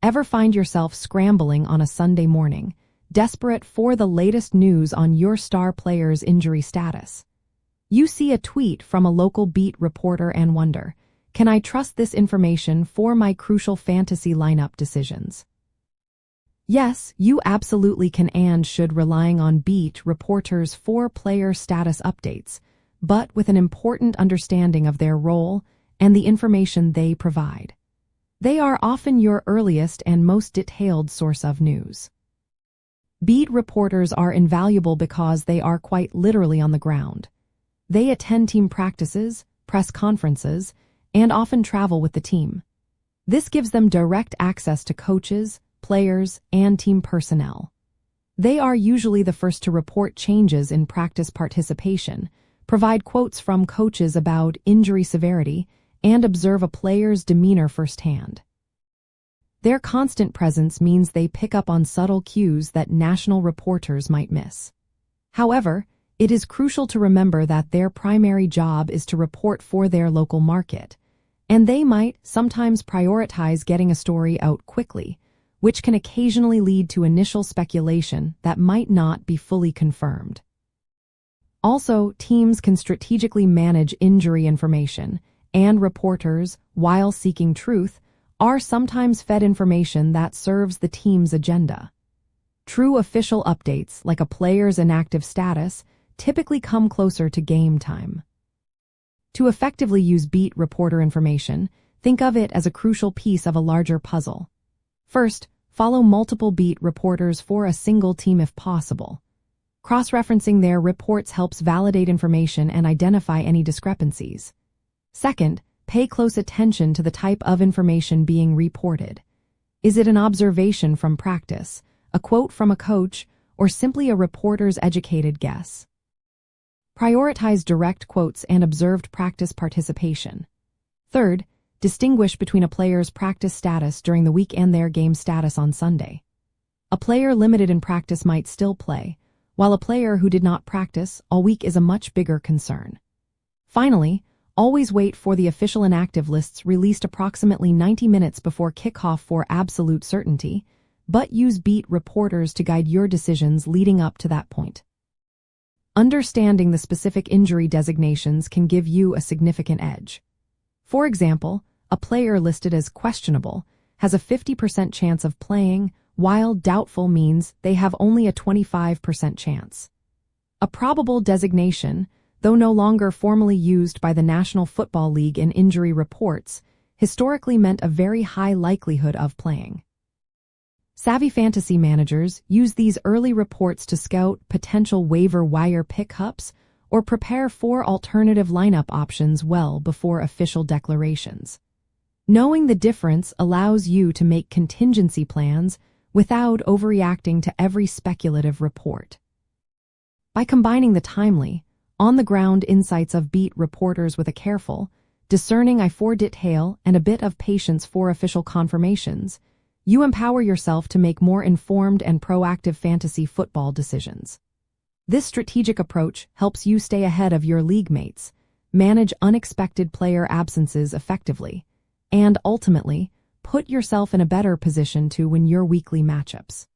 Ever find yourself scrambling on a Sunday morning, desperate for the latest news on your star player's injury status? You see a tweet from a local beat reporter and wonder, can I trust this information for my crucial fantasy lineup decisions? Yes, you absolutely can and should, relying on beat reporters for player status updates, but with an important understanding of their role and the information they provide. They are often your earliest and most detailed source of news. Beat reporters are invaluable because they are quite literally on the ground. They attend team practices, press conferences, and often travel with the team. This gives them direct access to coaches, players, and team personnel. They are usually the first to report changes in practice participation, provide quotes from coaches about injury severity, and observe a player's demeanor firsthand. Their constant presence means they pick up on subtle cues that national reporters might miss. However, it is crucial to remember that their primary job is to report for their local market, and they might sometimes prioritize getting a story out quickly, which can occasionally lead to initial speculation that might not be fully confirmed. Also, teams can strategically manage injury information, and reporters, while seeking truth, are sometimes fed information that serves the team's agenda. True official updates, like a player's inactive status, typically come closer to game time. To effectively use beat reporter information, think of it as a crucial piece of a larger puzzle. First, follow multiple beat reporters for a single team if possible. Cross-referencing their reports helps validate information and identify any discrepancies. Second, pay close attention to the type of information being reported. Is it an observation from practice, a quote from a coach, or simply a reporter's educated guess? Prioritize direct quotes and observed practice participation. Third, distinguish between a player's practice status during the week and their game status on Sunday. A player limited in practice might still play, while a player who did not practice all week is a much bigger concern. Finally, always wait for the official inactive lists released approximately 90 minutes before kickoff for absolute certainty, but use beat reporters to guide your decisions leading up to that point. Understanding the specific injury designations can give you a significant edge. For example, a player listed as questionable has a 50% chance of playing, while doubtful means they have only a 25% chance. A probable designation, though no longer formally used by the National Football League in injury reports, historically meant a very high likelihood of playing. Savvy fantasy managers use these early reports to scout potential waiver wire pickups or prepare for alternative lineup options well before official declarations. Knowing the difference allows you to make contingency plans without overreacting to every speculative report. By combining the timely, on-the-ground insights of beat reporters with a careful, discerning eye for detail and a bit of patience for official confirmations, you empower yourself to make more informed and proactive fantasy football decisions. This strategic approach helps you stay ahead of your league mates, manage unexpected player absences effectively, and ultimately, put yourself in a better position to win your weekly matchups.